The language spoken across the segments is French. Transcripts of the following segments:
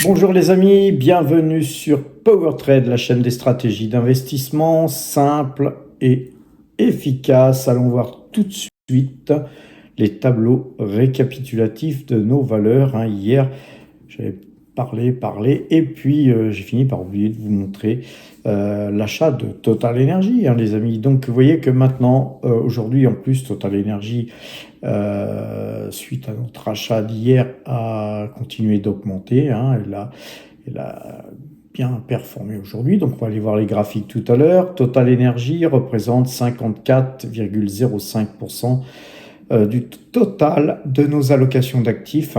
Bonjour les amis, bienvenue sur PowerTrade, la chaîne des stratégies d'investissement simples et efficaces. Allons voir tout de suite les tableaux récapitulatifs de nos valeurs. Hier, j'avais parlé, et puis j'ai fini par oublier de vous montrer l'achat de Total Energy, les amis. Donc vous voyez que maintenant, aujourd'hui en plus, Total Energy, suite à notre achat d'hier, a continué d'augmenter. Elle a bien performé aujourd'hui. Donc on va aller voir les graphiques tout à l'heure. Total Energy représente 54,05% du total de nos allocations d'actifs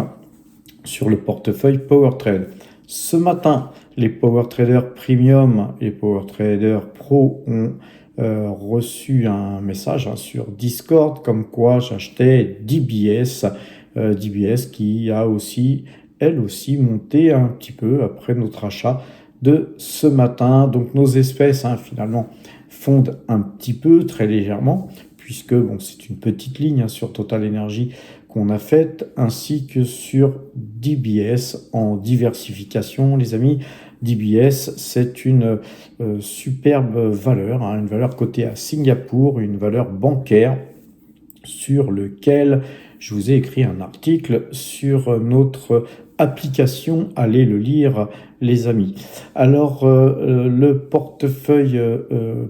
sur le portefeuille PowerTrade. Ce matin, les PowerTraders Premium et PowerTraders Pro ont reçu un message sur Discord comme quoi j'achetais DBS, DBS qui a aussi, elle aussi, monté un petit peu après notre achat de ce matin. Donc nos espèces finalement fondent un petit peu, très légèrement, puisque c'est une petite ligne sur Total Energy qu'on a faite, ainsi que sur DBS en diversification. Les amis, DBS, c'est une superbe valeur, une valeur cotée à Singapour, une valeur bancaire sur lequel je vous ai écrit un article sur notre application. Allez le lire, les amis. Alors, le portefeuille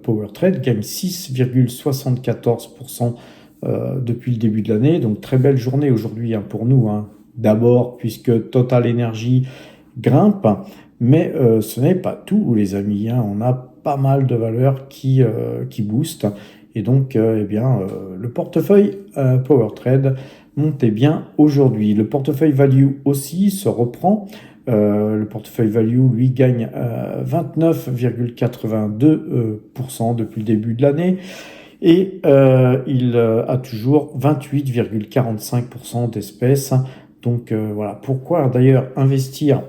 PowerTrade gagne 6,74% depuis le début de l'année. Donc, très belle journée aujourd'hui pour nous. D'abord, puisque Total Energy grimpe, mais ce n'est pas tout, les amis. On a pas mal de valeurs qui boostent. Et donc, le portefeuille PowerTrade montait bien aujourd'hui. Le portefeuille Value aussi se reprend. Le portefeuille Value, lui, gagne 29,82% depuis le début de l'année. Et il a toujours 28,45% d'espèces. Donc voilà, pourquoi d'ailleurs investir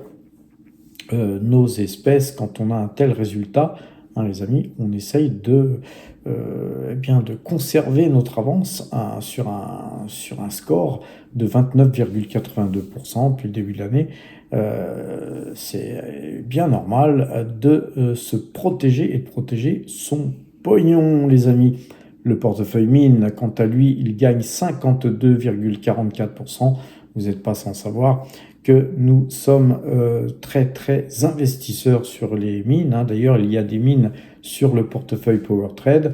nos espèces quand on a un tel résultat, les amis? On essaye de conserver notre avance sur un score de 29,82% depuis le début de l'année. C'est bien normal de se protéger et de protéger son pognon, les amis. Le portefeuille mine, quant à lui, il gagne 52,44%. Vous n'êtes pas sans savoir que nous sommes très très investisseurs sur les mines. D'ailleurs, il y a des mines sur le portefeuille PowerTrade.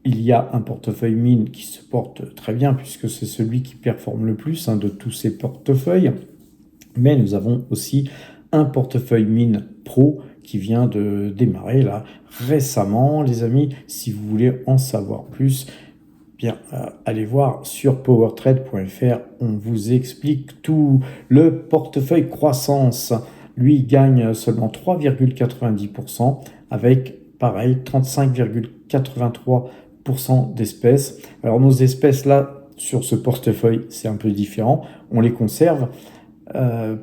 Il y a un portefeuille mine qui se porte très bien puisque c'est celui qui performe le plus de tous ces portefeuilles. Mais nous avons aussi un portefeuille mine pro qui vient de démarrer là récemment. Les amis, si vous voulez en savoir plus, allez voir sur powertrade.fr, on vous explique tout. Le portefeuille croissance, lui, gagne seulement 3,90% avec, pareil, 35,83% d'espèces. Alors nos espèces là, sur ce portefeuille, c'est un peu différent. On les conserve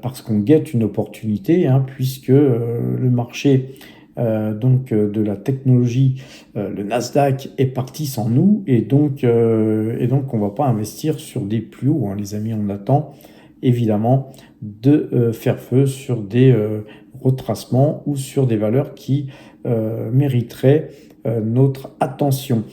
parce qu'on guette une opportunité, puisque le marché de la technologie, le Nasdaq est parti sans nous, et donc on va pas investir sur des plus hauts, les amis. On attend évidemment de faire feu sur des retracements ou sur des valeurs qui mériteraient notre attention.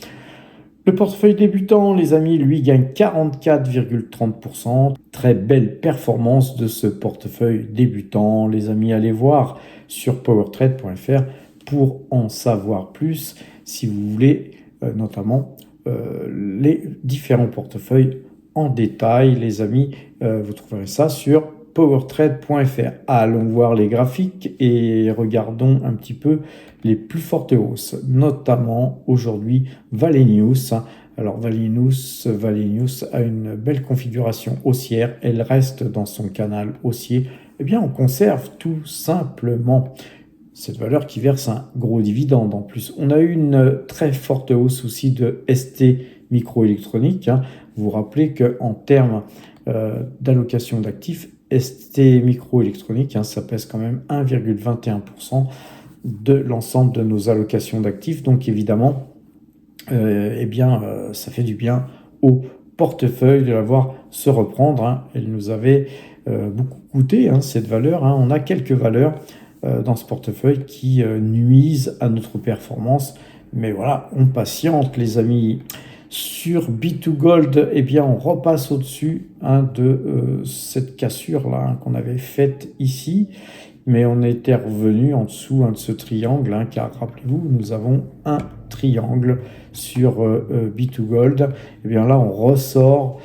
Le portefeuille débutant, les amis, lui, gagne 44,30%. Très belle performance de ce portefeuille débutant. Les amis, allez voir sur powertrade.fr pour en savoir plus, si vous voulez, notamment les différents portefeuilles en détail. Les amis, vous trouverez ça sur powertrade.fr. Allons voir les graphiques et regardons un petit peu les plus fortes hausses, notamment aujourd'hui Valenius. Alors Valenius a une belle configuration haussière, elle reste dans son canal haussier. On conserve tout simplement cette valeur qui verse un gros dividende en plus. On a eu une très forte hausse aussi de ST Microélectronique. Vous vous rappelez qu'en termes d'allocation d'actifs, ST Microélectronique, ça pèse quand même 1,21% de l'ensemble de nos allocations d'actifs. Donc évidemment, ça fait du bien au portefeuille de la voir se reprendre. Elle nous avait beaucoup coûté, hein, cette valeur, hein. On a quelques valeurs dans ce portefeuille qui nuisent à notre performance. Mais voilà, on patiente, les amis. Sur B2Gold, eh bien, on repasse au-dessus, hein, de cette cassure-là, hein, qu'on avait faite ici. Mais on était revenu en dessous, hein, de ce triangle, hein, car rappelez-vous, nous avons un triangle sur B2Gold. Eh bien là, on ressort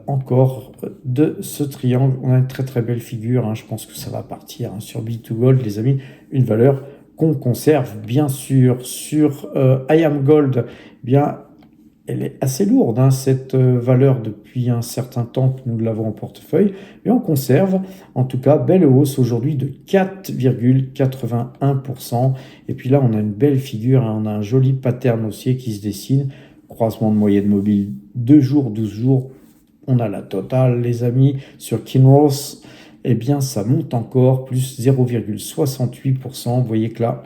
encore de ce triangle. On a une très très belle figure, hein. Je pense que ça va partir, hein, sur B2Gold, les amis. Une valeur qu'on conserve, bien sûr. Sur IAMGOLD, eh bien, elle est assez lourde, hein, cette valeur, depuis un certain temps que nous l'avons en portefeuille, et on conserve, en tout cas, belle hausse aujourd'hui de 4,81%. Et puis là, on a une belle figure, hein, on a un joli pattern haussier qui se dessine, croisement de moyenne mobile 2 jours, 12 jours. On a la totale, les amis. Sur Kinross, eh bien, ça monte encore, plus 0,68%. Vous voyez que là,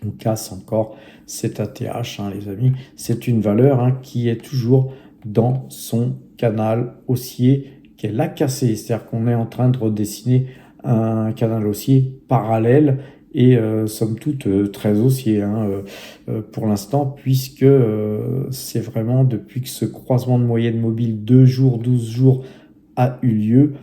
on casse encore cet ATH, hein, les amis. C'est une valeur, hein, qui est toujours dans son canal haussier qu'elle a cassé. C'est-à-dire qu'on est en train de redessiner un canal haussier parallèle et somme toute très haussier, hein, pour l'instant, puisque c'est vraiment depuis que ce croisement de moyenne mobile 2 jours, 12 jours a eu lieu.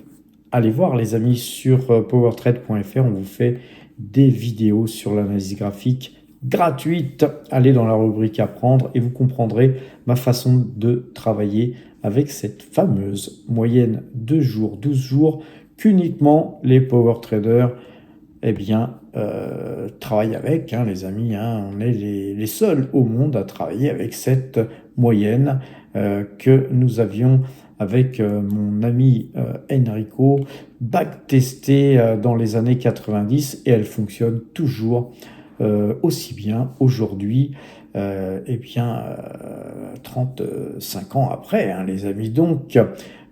Allez voir, les amis, sur powertrade.fr, on vous fait des vidéos sur l'analyse graphique gratuite. Allez dans la rubrique apprendre et vous comprendrez ma façon de travailler avec cette fameuse moyenne 2 jours, 12 jours qu'uniquement les power traders, eh bien, travaillent avec, hein, les amis, hein. On est les seuls au monde à travailler avec cette moyenne que nous avions avec mon ami Enrico, backtestée dans les années 90, et elle fonctionne toujours aussi bien aujourd'hui, eh bien, 35 ans après, hein, les amis. Donc,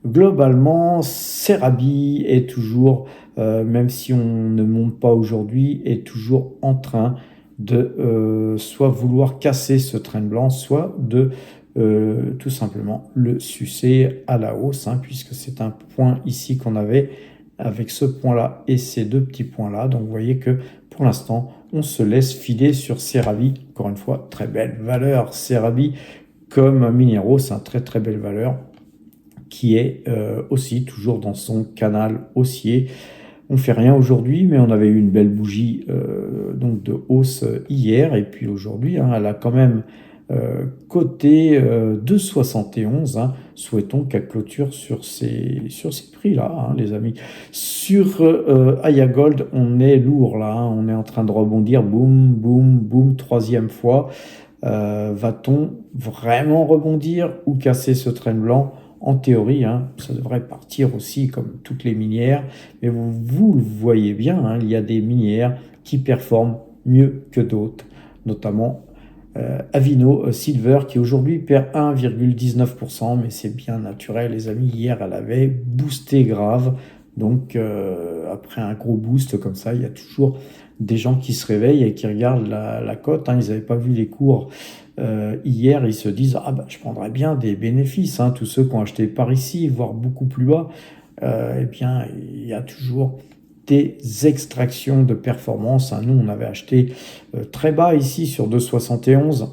globalement, Serabi est toujours, même si on ne monte pas aujourd'hui, est toujours en train de soit vouloir casser ce train blanc, soit de tout simplement le sucer à la hausse, hein, puisque c'est un point ici qu'on avait avec ce point-là et ces deux petits points-là. Donc vous voyez que pour l'instant, on se laisse filer sur Serabi. Encore une fois, très belle valeur. Serabi comme minéraux, c'est une très très belle valeur qui est aussi toujours dans son canal haussier. On fait rien aujourd'hui, mais on avait eu une belle bougie donc de hausse hier, et puis aujourd'hui, hein, elle a quand même coté 2,71. Hein. Souhaitons qu'elle clôture sur ces prix-là, hein, les amis. Sur Aya Gold, on est lourd là, hein. On est en train de rebondir, boum, boum, boum, troisième fois. Va-t-on vraiment rebondir ou casser ce train blanc? En théorie, hein, ça devrait partir aussi comme toutes les minières, mais vous le voyez bien, hein, il y a des minières qui performent mieux que d'autres, notamment Avino Silver qui aujourd'hui perd 1,19%, mais c'est bien naturel, les amis. Hier, elle avait boosté grave, donc après un gros boost comme ça, il y a toujours des gens qui se réveillent et qui regardent la cote, hein. Ils n'avaient pas vu les cours hier, ils se disent « Ah bah, je prendrais bien des bénéfices, hein. » Tous ceux qui ont acheté par ici, voire beaucoup plus bas, eh bien, il y a toujours des extractions de performance, hein. Nous, on avait acheté très bas ici sur 2,71.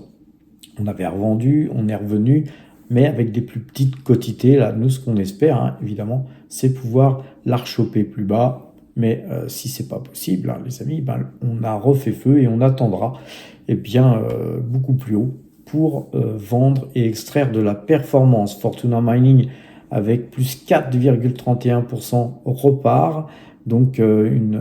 On avait revendu, on est revenu, mais avec des plus petites quotités. Là, nous, ce qu'on espère, hein, évidemment, c'est pouvoir la rechoper plus bas. Mais si c'est pas possible, hein, les amis, ben, on a refait feu et on attendra, eh bien, beaucoup plus haut pour vendre et extraire de la performance. Fortuna Mining avec plus 4,31% repart. Donc une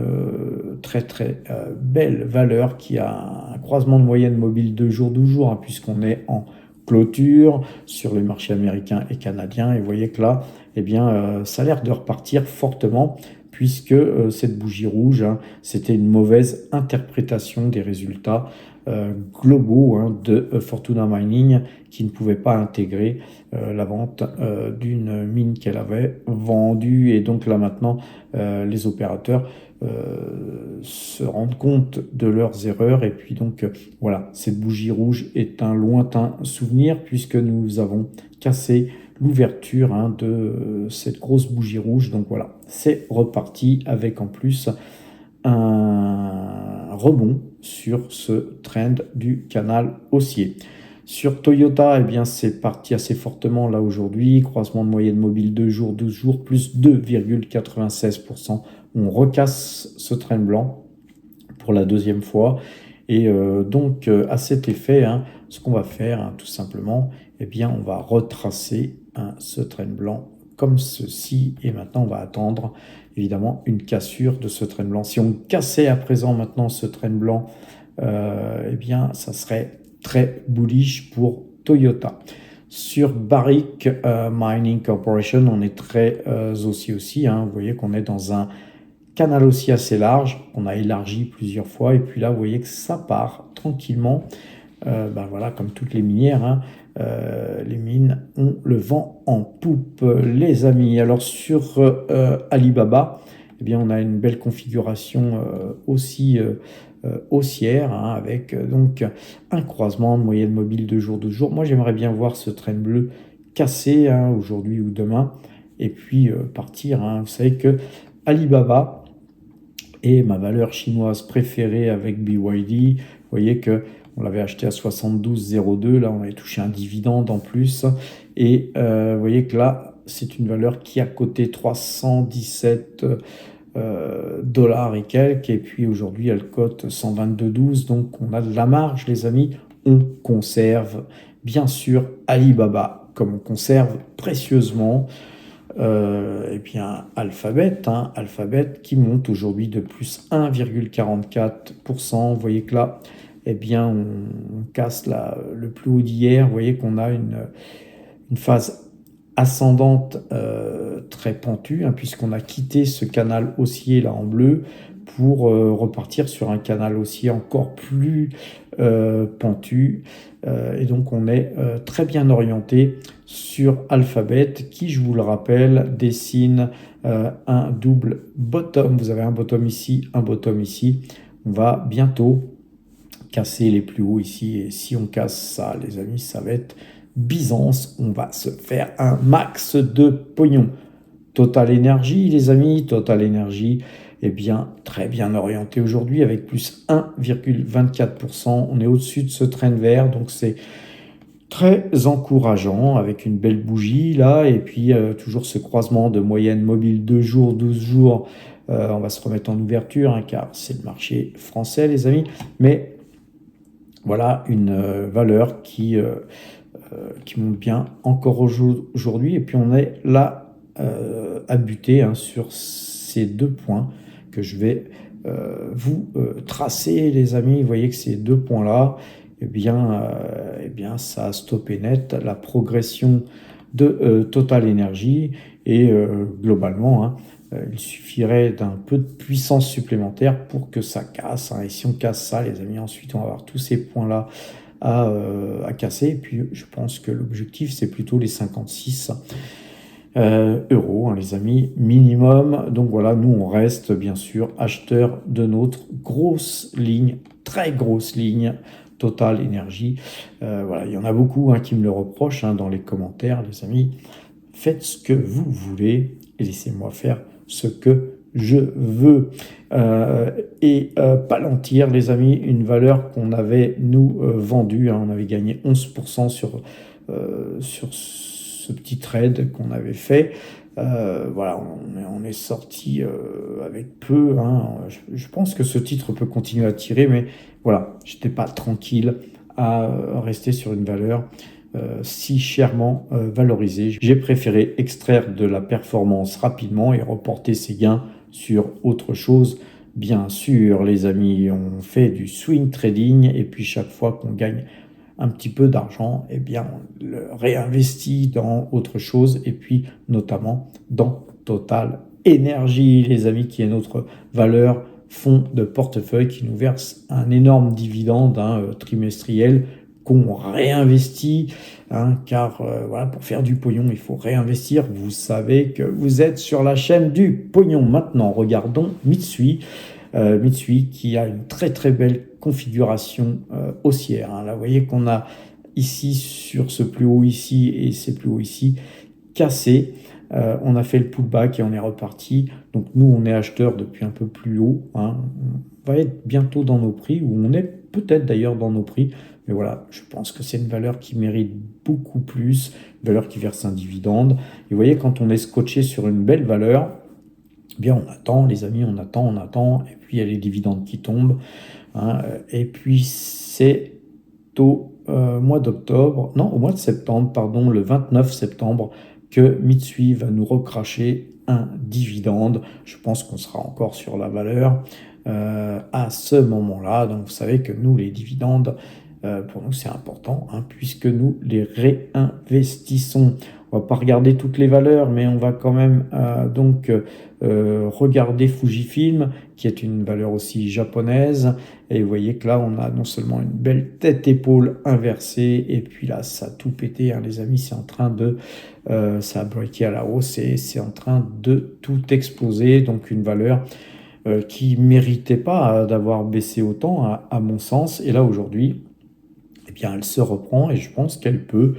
très très belle valeur qui a un croisement de moyenne mobile 2 jours, 12 jours, hein, puisqu'on est en clôture sur les marchés américains et canadiens. Et vous voyez que là, eh bien, ça a l'air de repartir fortement, puisque cette bougie rouge, hein, c'était une mauvaise interprétation des résultats globaux, hein, de Fortuna Mining, qui ne pouvait pas intégrer la vente d'une mine qu'elle avait vendue. Et donc là maintenant, les opérateurs se rendent compte de leurs erreurs. Et puis donc voilà, cette bougie rouge est un lointain souvenir, puisque nous avons cassé l'ouverture de cette grosse bougie rouge. Donc voilà, c'est reparti avec en plus un rebond sur ce trend du canal haussier. Sur Toyota, eh bien, c'est parti assez fortement là aujourd'hui. Croisement de moyenne mobile 2 jours, 12 jours, plus 2,96%. On recasse ce trend blanc pour la deuxième fois. Et donc, à cet effet, ce qu'on va faire, tout simplement, eh bien, on va retracer ce trend blanc comme ceci. Et maintenant, on va attendre, évidemment, une cassure de ce trend blanc. Si on cassait à présent maintenant ce trend blanc, eh bien, ça serait très bullish pour Toyota. Sur Barrick Mining Corporation, on est très haussier aussi. Vous voyez qu'on est dans un canal aussi assez large. On a élargi plusieurs fois. Et puis là, vous voyez que ça part tranquillement. Voilà, comme toutes les minières, les mines ont le vent en poupe, les amis. Alors sur Alibaba, eh bien, on a une belle configuration aussi haussière, avec donc un croisement de moyenne mobile de jour. Moi, j'aimerais bien voir ce trend bleu casser aujourd'hui ou demain et puis partir. Vous savez que Alibaba est ma valeur chinoise préférée avec BYD. Vous voyez que on l'avait acheté à 72,02. Là, on avait touché un dividende en plus. Et vous voyez que là, c'est une valeur qui a coté 317 dollars et quelques. Et puis aujourd'hui, elle cote 122,12. Donc, on a de la marge, les amis. On conserve, bien sûr, Alibaba, comme on conserve précieusement et bien Alphabet, Alphabet qui monte aujourd'hui de plus 1,44%. Vous voyez que là, eh bien, on casse le plus haut d'hier. Vous voyez qu'on a une phase ascendante très pentue, puisqu'on a quitté ce canal haussier là en bleu pour repartir sur un canal haussier encore plus pentu. Et donc on est très bien orienté sur Alphabet qui, je vous le rappelle, dessine un double bottom. Vous avez un bottom ici, un bottom ici. On va bientôt casser les plus hauts ici. Et si on casse ça, les amis, ça va être Byzance. On va se faire un max de pognon. Total Energy, les amis, Total Energy, eh bien, très bien orienté aujourd'hui avec plus 1,24%. On est au-dessus de ce trend vert, donc c'est très encourageant avec une belle bougie là. Et puis, toujours ce croisement de moyenne mobile 2 jours, 12 jours. On va se remettre en ouverture, car c'est le marché français, les amis. Mais voilà une valeur qui monte bien encore aujourd'hui. Et puis, on est là à buter sur ces deux points que je vais vous tracer, les amis. Vous voyez que ces deux points-là, eh bien, ça a stoppé net la progression de Total Energy. Et globalement, il suffirait d'un peu de puissance supplémentaire pour que ça casse. Et si on casse ça, les amis, ensuite, on va avoir tous ces points-là à casser. Et puis, je pense que l'objectif, c'est plutôt les 56 euros, les amis, minimum. Donc voilà, nous, on reste bien sûr acheteurs de notre grosse ligne, très grosse ligne Total Energy. Voilà, il y en a beaucoup qui me le reprochent dans les commentaires, les amis. Faites ce que vous voulez et laissez-moi faire ce que je veux. Et Palantir, les amis, une valeur qu'on avait, nous, vendue. On avait gagné 11% sur ce petit trade qu'on avait fait. Voilà, on est sorti avec peu. Je pense que ce titre peut continuer à tirer, mais voilà, je n'étais pas tranquille à rester sur une valeur si chèrement valorisée. J'ai préféré extraire de la performance rapidement et reporter ses gains sur autre chose. Bien sûr, les amis, on fait du swing trading et puis chaque fois qu'on gagne un petit peu d'argent, eh bien, on le réinvestit dans autre chose et puis notamment dans Total Energy, les amis, qui est notre valeur fonds de portefeuille qui nous verse un énorme dividende trimestriel qu'on réinvestit, car voilà, pour faire du pognon, il faut réinvestir. Vous savez que vous êtes sur la chaîne du pognon. Maintenant, regardons Mitsui. Mitsui qui a une très très belle configuration haussière. Là, vous voyez qu'on a ici sur ce plus haut ici et ces plus hauts ici cassé. On a fait le pullback et on est reparti. Donc nous, on est acheteurs depuis un peu plus haut, hein. On va être bientôt dans nos prix, ou on est peut-être d'ailleurs dans nos prix. Mais voilà, je pense que c'est une valeur qui mérite beaucoup plus, une valeur qui verse un dividende. Et vous voyez, quand on est scotché sur une belle valeur, eh bien on attend, les amis, on attend, et puis il y a les dividendes qui tombent, hein. Et puis c'est au mois d'octobre, non, au mois de septembre, pardon, le 29 septembre, que Mitsui va nous recracher un dividende. Je pense qu'on sera encore sur la valeur à ce moment-là. Donc vous savez que nous, les dividendes, pour nous, c'est important, hein, puisque nous les réinvestissons. On ne va pas regarder toutes les valeurs, mais on va quand même regarder Fujifilm, qui est une valeur aussi japonaise. Et vous voyez que là, on a non seulement une belle tête-épaule inversée, et puis là, ça a tout pété, hein, les amis, c'est en train de... ça a breaké à la hausse et c'est en train de tout exploser. Donc une valeur qui ne méritait pas d'avoir baissé autant, à mon sens. Et là, aujourd'hui, eh bien, elle se reprend et je pense qu'elle peut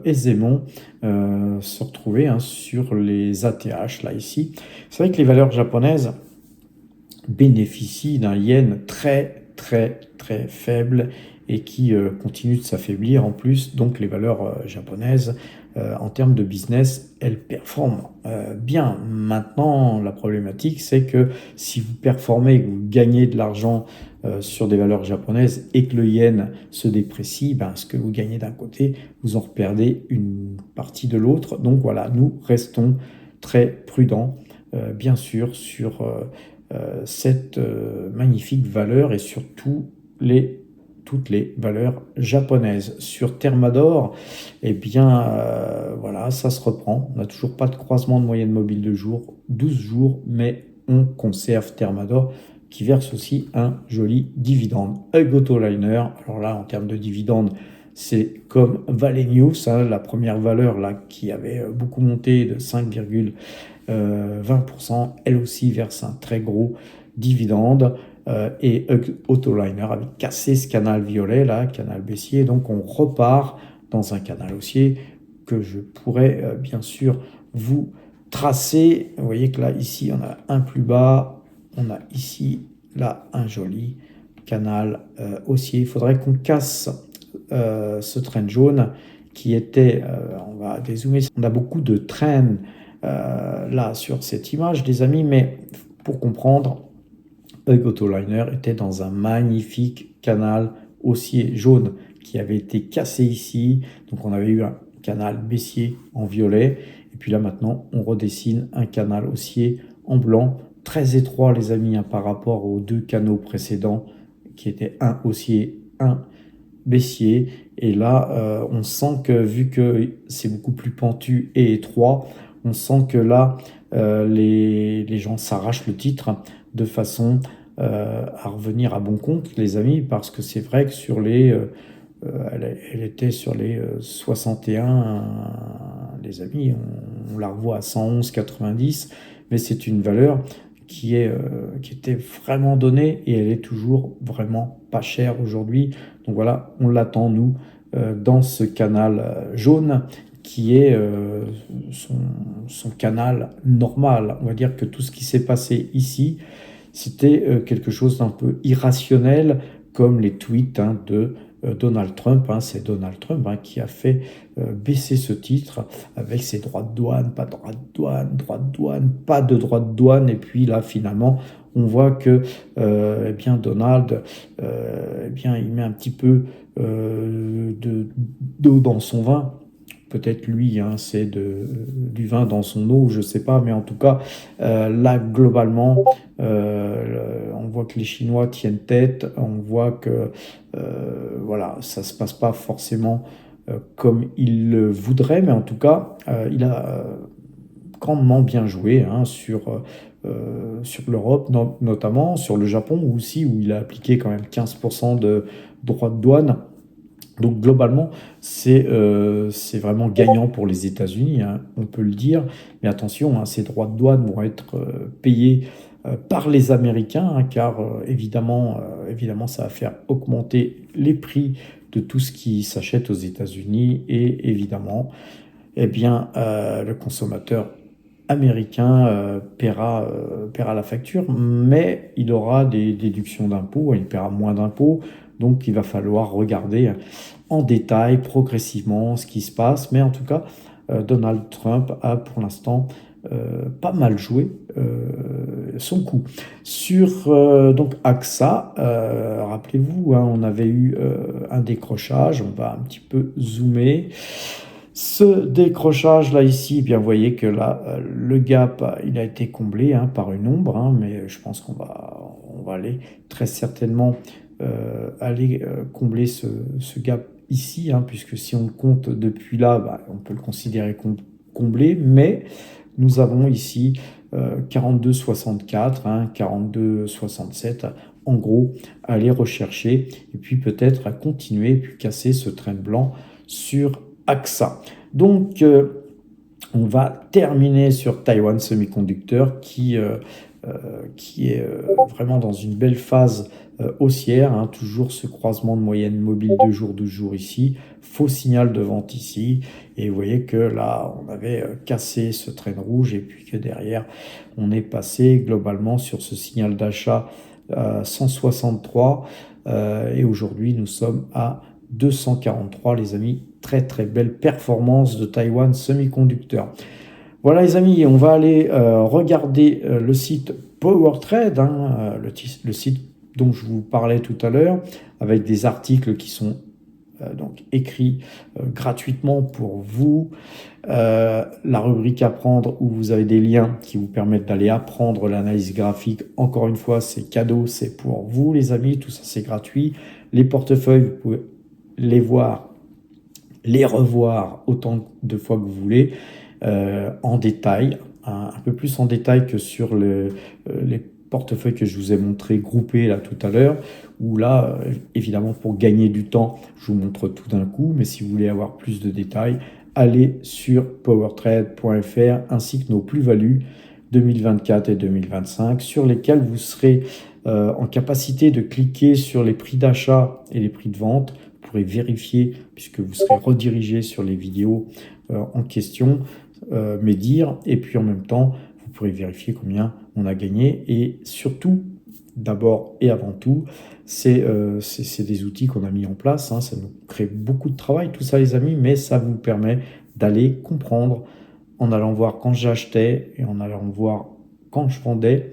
aisément se retrouver, hein, sur les ATH, là, ici. C'est vrai que les valeurs japonaises bénéficient d'un yen très, très, très faible et qui continue de s'affaiblir en plus. Donc les valeurs japonaises, en termes de business, elles performent bien. Maintenant, la problématique, c'est que si vous performez, que vous gagnez de l'argent sur des valeurs japonaises et que le yen se déprécie, ben, ce que vous gagnez d'un côté, vous en reperdez une partie de l'autre. Donc voilà, nous restons très prudents, bien sûr, sur cette magnifique valeur et sur toutes les valeurs japonaises. Sur Thermador, eh bien, voilà, ça se reprend. On n'a toujours pas de croisement de moyenne mobile de jour, 12 jours, mais on conserve Thermador qui verse aussi un joli dividende. Liner, alors là, en termes de dividende, c'est comme Valenius, hein, la première valeur là, qui avait beaucoup monté de 5,20%, elle aussi verse un très gros dividende. Et Autoliner avait cassé ce canal violet, là, canal baissier. Donc on repart dans un canal haussier que je pourrais bien sûr vous tracer. Vous voyez que là, ici, on a un plus bas. On a ici, là, un joli canal haussier. Il faudrait qu'on casse ce trend jaune qui était, on va dézoomer, on a beaucoup de trends là sur cette image, les amis, mais pour comprendre, Autoliner était dans un magnifique canal haussier jaune qui avait été cassé ici. Donc on avait eu un canal baissier en violet. Et puis là maintenant, on redessine un canal haussier en blanc, très étroit les amis, hein, par rapport aux deux canaux précédents qui étaient un haussier, un baissier. Et là, on sent que vu que c'est beaucoup plus pentu et étroit, on sent que là, les gens s'arrachent le titre de façon à revenir à bon compte, les amis, parce que c'est vrai que sur les... elle était sur les 61, les amis, on la revoit à 111,90, mais c'est une valeur qui était vraiment donnée et elle est toujours vraiment pas chère aujourd'hui. Donc voilà, on l'attend, nous, dans ce canal jaune qui est son canal normal. On va dire que tout ce qui s'est passé ici, c'était quelque chose d'un peu irrationnel, comme les tweets, hein, de Donald Trump. Hein. C'est Donald Trump, hein, qui a fait baisser ce titre avec ses droits de douane, pas de droits de douane, droits de douane, pas de droits de douane. Et puis là, finalement, on voit que eh bien, Donald, eh bien, il met un petit peu d'eau dans son vin. Peut-être lui, hein, c'est du vin dans son eau, je ne sais pas, mais en tout cas, là, globalement, on voit que les Chinois tiennent tête, on voit que voilà, ça ne se passe pas forcément comme il le voudrait, mais en tout cas, il a grandement bien joué, hein, sur l'Europe, notamment sur le Japon aussi, où il a appliqué quand même 15% de droits de douane. Donc globalement, c'est vraiment gagnant pour les États-Unis, hein, on peut le dire. Mais attention, hein, ces droits de douane vont être payés par les Américains, hein, car évidemment, ça va faire augmenter les prix de tout ce qui s'achète aux États-Unis. Et évidemment, eh bien, le consommateur américain paiera la facture, mais il aura des déductions d'impôts, il paiera moins d'impôts, donc il va falloir regarder en détail, progressivement, ce qui se passe. Mais en tout cas, Donald Trump a pour l'instant pas mal joué son coup. Sur donc AXA, rappelez-vous, hein, on avait eu un décrochage, on va un petit peu zoomer. Ce décrochage là ici, eh bien vous voyez que là le gap il a été comblé hein, par une ombre, hein, mais je pense on va aller très certainement aller combler ce gap ici, hein, puisque si on le compte depuis là, bah, on peut le considérer comblé, mais nous avons ici 42,64, hein, 42,67, en gros, à aller rechercher, et puis peut-être à continuer, et puis casser ce train blanc sur AXA. Donc, on va terminer sur Taiwan Semiconductor qui est vraiment dans une belle phase haussière, hein, toujours ce croisement de moyenne mobile de jour ici, faux signal de vente ici, et vous voyez que là on avait cassé ce train rouge et puis que derrière on est passé globalement sur ce signal d'achat 163 et aujourd'hui nous sommes à 243 les amis, très très belle performance de Taiwan Semiconductor. Voilà les amis, on va aller regarder le site PowerTrade, hein, le site dont je vous parlais tout à l'heure, avec des articles qui sont donc écrits gratuitement pour vous. La rubrique apprendre où vous avez des liens qui vous permettent d'aller apprendre l'analyse graphique. Encore une fois, c'est cadeau, c'est pour vous les amis, tout ça c'est gratuit. Les portefeuilles, vous pouvez les voir, les revoir autant de fois que vous voulez. En détail, un peu plus en détail que sur les portefeuilles que je vous ai montré groupés là tout à l'heure, où là, évidemment, pour gagner du temps, je vous montre tout d'un coup, mais si vous voulez avoir plus de détails, allez sur powertrade.fr ainsi que nos plus-values 2024 et 2025 sur lesquelles vous serez en capacité de cliquer sur les prix d'achat et les prix de vente. Vous pourrez vérifier puisque vous serez redirigé sur les vidéos en question, médire, et puis en même temps, vous pourrez vérifier combien on a gagné. Et surtout, d'abord et avant tout, c'est des outils qu'on a mis en place. Hein, ça nous crée beaucoup de travail, tout ça les amis, mais ça vous permet d'aller comprendre en allant voir quand j'achetais et en allant voir quand je vendais,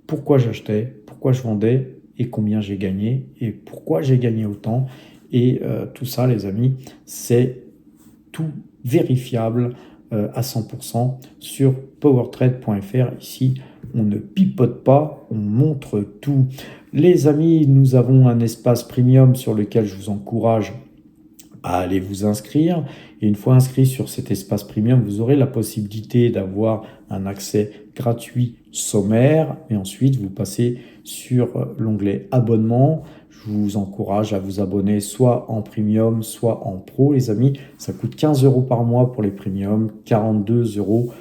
pourquoi j'achetais, pourquoi je vendais et combien j'ai gagné et pourquoi j'ai gagné autant. Et tout ça les amis, c'est tout vérifiable à 100% sur powertrade.fr. Ici, on ne pipote pas, on montre tout. Les amis, nous avons un espace premium sur lequel je vous encourage à aller vous inscrire. Et une fois inscrit sur cet espace premium, vous aurez la possibilité d'avoir un accès gratuit sommaire. Et ensuite, vous passez sur l'onglet abonnement. Je vous encourage à vous abonner soit en premium, soit en pro, les amis. Ça coûte 15 € par mois pour les premiums, 42 €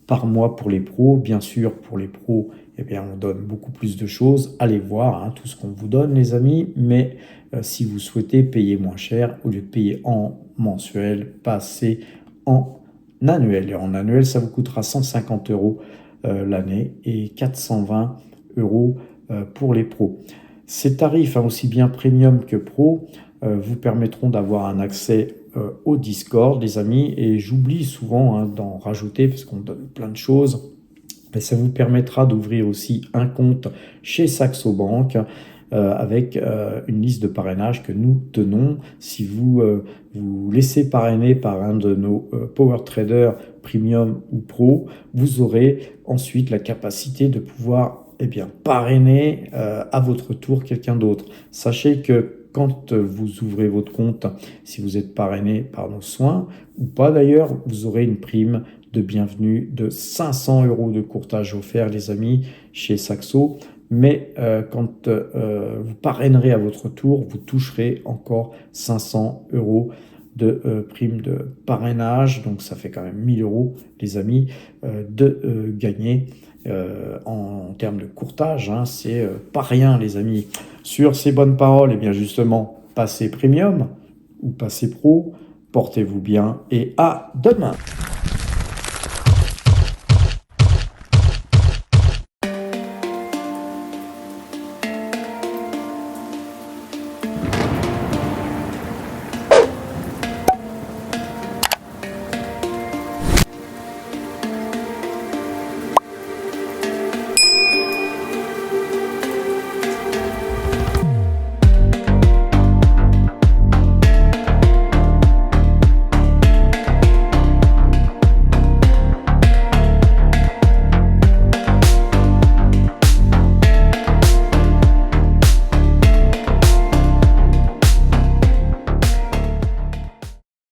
par mois pour les pros. Bien sûr, pour les pros, eh bien, on donne beaucoup plus de choses. Allez voir hein, tout ce qu'on vous donne, les amis. Mais si vous souhaitez payer moins cher, au lieu de payer en mensuel, passez en annuel. Et en annuel, ça vous coûtera 150 € l'année et 420 € pour les pros. Ces tarifs, hein, aussi bien premium que pro, vous permettront d'avoir un accès au Discord, les amis. Et j'oublie souvent hein, d'en rajouter parce qu'on donne plein de choses. Et ça vous permettra d'ouvrir aussi un compte chez Saxo Bank avec une liste de parrainage que nous tenons. Si vous vous laissez parrainer par un de nos Power Traders Premium ou Pro, vous aurez ensuite la capacité de pouvoir eh bien, parrainer à votre tour quelqu'un d'autre. Sachez que quand vous ouvrez votre compte, si vous êtes parrainé par nos soins, ou pas d'ailleurs, vous aurez une prime de bienvenue de 500 € de courtage offert, les amis, chez Saxo. Mais quand vous parrainerez à votre tour, vous toucherez encore 500 € de prime de parrainage. Donc ça fait quand même 1000 €, les amis, de gagner en termes de courtage. Hein, c'est pas rien, les amis. Sur ces bonnes paroles, et bien justement, passez premium ou passez pro. Portez-vous bien et à demain.